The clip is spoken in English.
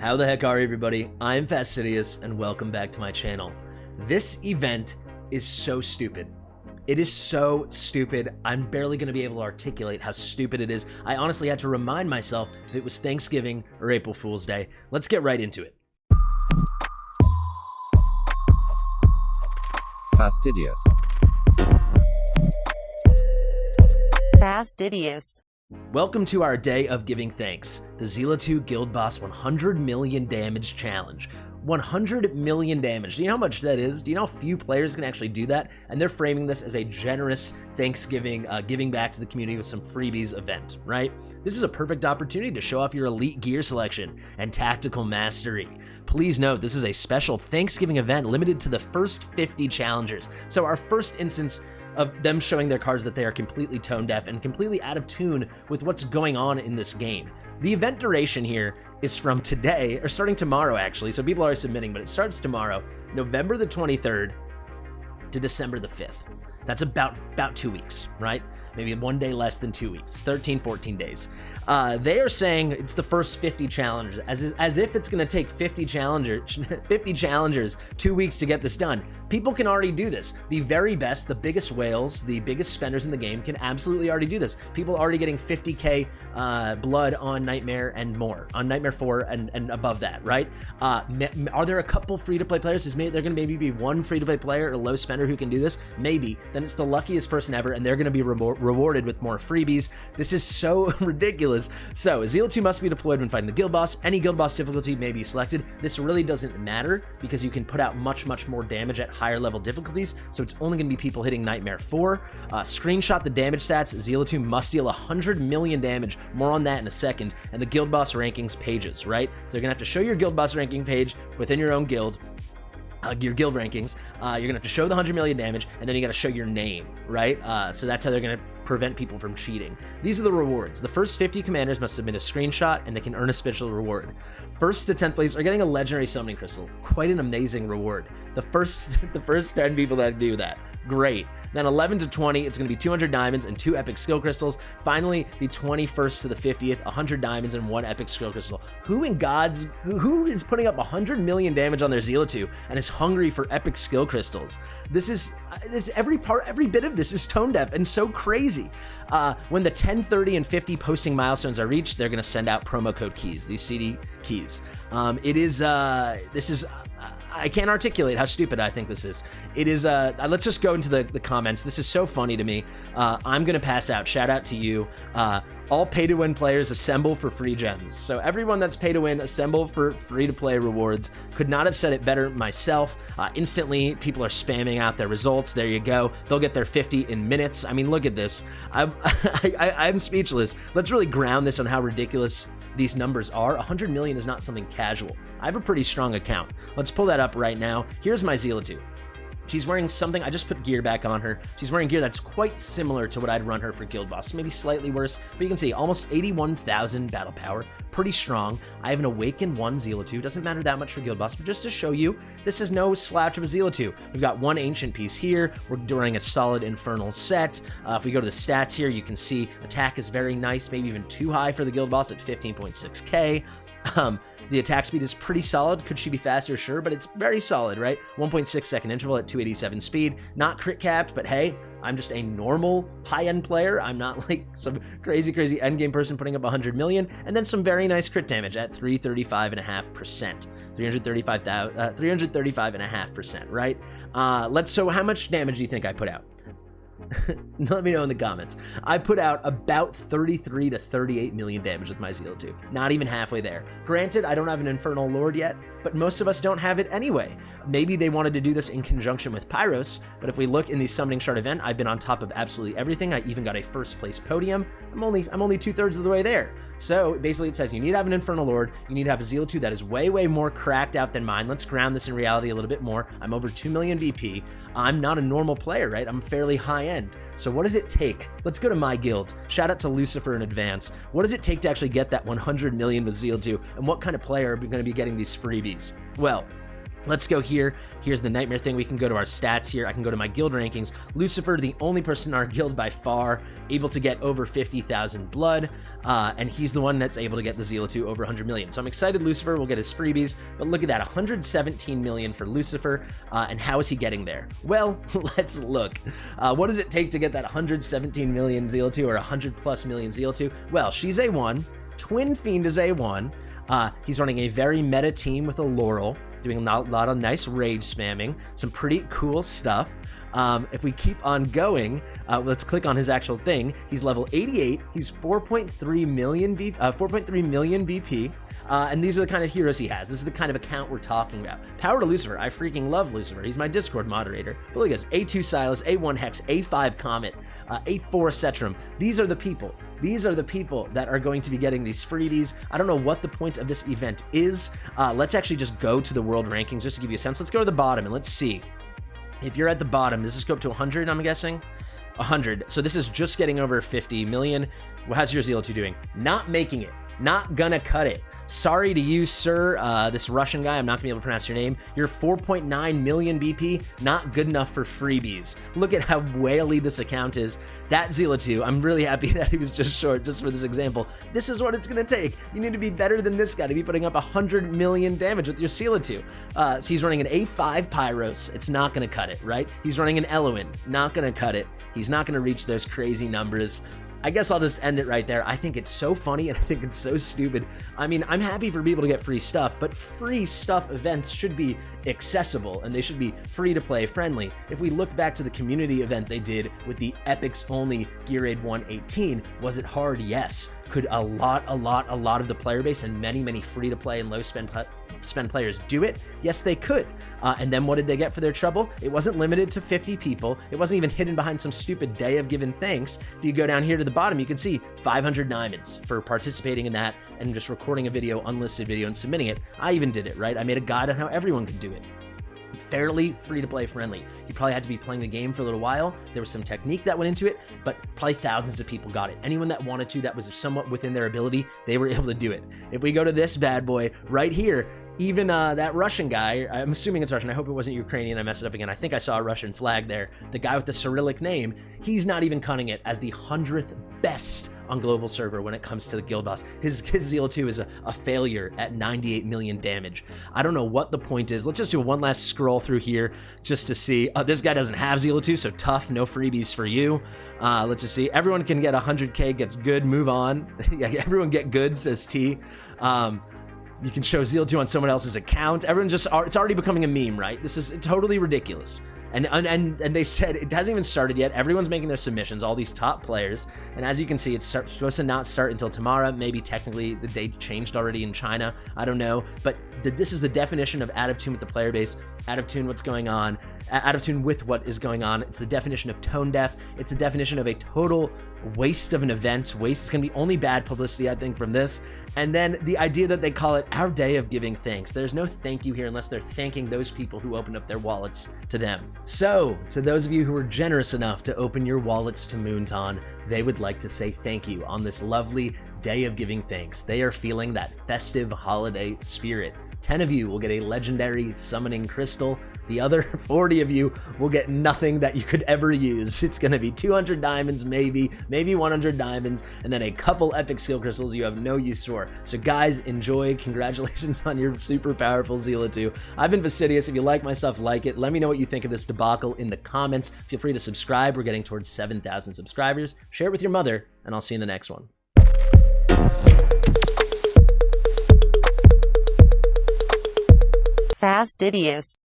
How the heck are you, everybody? I'm Fastidious and welcome back to my channel. This event is so stupid. It is so stupid. I'm barely going to be able to articulate how stupid it is. I honestly had to remind myself if it was Thanksgiving or April Fool's Day. Let's get right into it. Fastidious. Fastidious. Welcome to our day of giving thanks, the Zilitu Guild Boss 100 million damage challenge. 100 million damage. Do you know how much that is? Do you know how few players can actually do that? And they're framing this as a generous Thanksgiving, giving back to the community with some freebies event, right? This is a perfect opportunity to show off your elite gear selection and tactical mastery. Please note, this is a special Thanksgiving event limited to the first 50 challengers. So our first instance of them showing their cards that they are completely tone deaf and completely out of tune with what's going on in this game. The event duration here is from today, or starting tomorrow actually, so people are submitting, but it starts tomorrow, November the 23rd to December the 5th. That's about 2 weeks, right? Maybe one day less than 2 weeks, 13, 14 days. They are saying it's the first 50 challengers, as if it's gonna take 50 challengers 2 weeks to get this done. People can already do this. The very best, the biggest whales, the biggest spenders in the game can absolutely already do this. People are already getting 50k blood on Nightmare and more, on Nightmare 4 and above that, right? Are there a couple free-to-play players? Is there gonna maybe be one free-to-play player or low spender who can do this? Maybe. Then it's the luckiest person ever, and they're gonna be rewarded with more freebies. This is so ridiculous. So Zilitu must be deployed when fighting the guild boss. Any guild boss difficulty may be selected. This really doesn't matter because you can put out much more damage at higher level difficulties. So it's only going to be people hitting Nightmare 4. Screenshot the damage stats. Zilitu must deal 100 million damage. More on that in a second. And the guild boss rankings pages, right? So you're gonna have to show your guild boss ranking page within your own guild. Your guild rankings, you're gonna have to show the 100 million damage, and then you gotta show your name, right? So that's how they're gonna prevent people from cheating. These are the rewards. The first 50 commanders must submit a screenshot, and they can earn a special reward. First to 10th place are getting a legendary summoning crystal. Quite an amazing reward. The first 10 people that do that, great. Then 11 to 20, it's gonna be 200 diamonds and 2 epic skill crystals. Finally, the 21st to the 50th, 100 diamonds and 1 epic skill crystal. Who is putting up 100 million damage on their Zilitu and is hungry for epic skill crystals? This every bit of this is tone deaf and so crazy. When the 10, 30, and 50 posting milestones are reached, they're gonna send out promo code keys, these CD keys. I can't articulate how stupid I think this is. It is, let's just go into the comments. This is so funny to me. I'm gonna pass out, shout out to you. All pay-to-win players assemble for free gems. So everyone that's pay-to-win, assemble for free-to-play rewards. Could not have said it better myself. Instantly, people are spamming out their results. There you go. They'll get their 50 in minutes. I mean, look at this. I'm speechless. Let's really ground this on how ridiculous these numbers are. 100 million is not something casual. I have a pretty strong account. Let's pull that up right now. Here's my Zilitu. She's wearing something, I just put gear back on her. She's wearing gear that's quite similar to what I'd run her for Guild Boss, maybe slightly worse, but you can see almost 81,000 battle power, pretty strong. I have an Awaken 1 Zilitu, doesn't matter that much for Guild Boss, but just to show you, this is no slouch of a Zilitu. We've got one ancient piece here, we're doing a solid Infernal set. If we go to the stats here, you can see attack is very nice, maybe even too high for the Guild Boss at 15.6k. The attack speed is pretty solid. Could she be faster? Sure, but it's very solid, right? 1.6 second interval at 287 speed. Not crit capped, but hey, I'm just a normal high-end player. I'm not like some crazy endgame person putting up 100 million. And then some very nice crit damage at 335.5%. 335.5%, right? So how much damage do you think I put out? Let me know in the comments. I put out about 33 to 38 million damage with my Zilitu. Not even halfway there. Granted, I don't have an Infernal Lord yet, but most of us don't have it anyway. Maybe they wanted to do this in conjunction with Pyros, but if we look in the Summoning Shard event, I've been on top of absolutely everything. I even got a first place podium. I'm only 2/3 of the way there. So basically it says you need to have an Infernal Lord, you need to have a Zilitu that is way more cracked out than mine. Let's ground this in reality a little bit more. I'm over 2 million BP. I'm not a normal player, right? I'm fairly high end. So what does it take? Let's go to my guild. Shout out to Lucifer in advance. What does it take to actually get that 100 million with Zilitu, and what kind of player are going to be getting these freebies? Well, Let's go here. Here's the nightmare thing. We can go to our stats here. I can go to my guild rankings. Lucifer, the only person in our guild by far able to get over 50,000 blood, and he's the one that's able to get the Zilitu over 100 million. So I'm excited Lucifer will get his freebies, but look at that, 117 million for Lucifer, and how is he getting there? Well, let's look. What does it take to get that 117 million Zilitu or 100 plus million Zilitu? Well, she's A1, Twin Fiend is A1, he's running a very meta team with a Laurel, doing a lot of nice rage spamming, some pretty cool stuff. If we keep on going, let's click on his actual thing. He's level 88. He's 4.3 million VP. And these are the kind of heroes he has. This is the kind of account we're talking about. Power to Lucifer. I freaking love Lucifer. He's my Discord moderator. But look at this. A2 Silas, A1 Hex, A5 Comet, A4 Cetrum. These are the people. These are the people that are going to be getting these freebies. I don't know what the point of this event is. Let's actually just go to the world rankings just to give you a sense. Let's go to the bottom and let's see. If you're at the bottom, does this go up to 100, I'm guessing? 100. So this is just getting over 50 million. How's your Zilitu doing? Not making it. Not gonna cut it. Sorry to you, sir, this Russian guy, I'm not gonna be able to pronounce your name. You're 4.9 million BP, not good enough for freebies. Look at how whaley this account is. That Zilitu, I'm really happy that he was just short, just for this example. This is what it's gonna take. You need to be better than this guy to be putting up 100 million damage with your Zilitu. So he's running an A5 Pyros, it's not gonna cut it, right? He's running an Eloin, not gonna cut it. He's not gonna reach those crazy numbers. I guess I'll just end it right there. I think it's so funny and I think it's so stupid. I mean, I'm happy for people to get free stuff, but free stuff events should be accessible and they should be free to play friendly. If we look back to the community event they did with the Epics only Gear Raid 118, was it hard? Yes. Could a lot of the player base and many free to play and low spend players do it? Yes, they could. And then what did they get for their trouble? It wasn't limited to 50 people. It wasn't even hidden behind some stupid day of giving thanks. If you go down here to the bottom, you can see 500 diamonds for participating in that and just recording a video, unlisted video, and submitting it. I even did it, right? I made a guide on how everyone could do it. Fairly free to play friendly. You probably had to be playing the game for a little while. There was some technique that went into it, but probably thousands of people got it. Anyone that wanted to, that was somewhat within their ability, they were able to do it. If we go to this bad boy right here, even that Russian guy, I'm assuming it's Russian, I hope it wasn't Ukrainian, I messed it up again, I think I saw a Russian flag there, the guy with the Cyrillic name, he's not even cutting it as the 100th best on global server when it comes to the guild boss. His Zilitu is a failure at 98 million damage. I don't know what the point is. Let's just do one last scroll through here just to see. This guy doesn't have Zilitu, so tough, no freebies for you. Let's just see. Everyone can get 100k, gets good, move on. Everyone get good, says T. You can show Zilitu on someone else's account. Everyone just, it's already becoming a meme, right? This is totally ridiculous. And they said it hasn't even started yet. Everyone's making their submissions, all these top players. And as you can see, it's supposed to not start until tomorrow. Maybe technically the date changed already in China. I don't know. But this is the definition of out of tune with the player base, out of tune what's going on, out of tune with what is going on. It's the definition of tone deaf. It's the definition of a total waste of an event. Waste is going to be only bad publicity, I think, from this. And then the idea that they call it our day of giving thanks. There's no thank you here unless they're thanking those people who opened up their wallets to them. So, to those of you who were generous enough to open your wallets to Moonton, they would like to say thank you on this lovely day of giving thanks. They are feeling that festive holiday spirit. 10 of you will get a legendary summoning crystal. The other 40 of you will get nothing that you could ever use. It's going to be 200 diamonds, maybe 100 diamonds, and then a couple epic skill crystals you have no use for. So guys, enjoy. Congratulations on your super powerful Zilitu. I've been Fastidious. If you like my stuff, like it. Let me know what you think of this debacle in the comments. Feel free to subscribe. We're getting towards 7,000 subscribers. Share it with your mother, and I'll see you in the next one. Fastidious.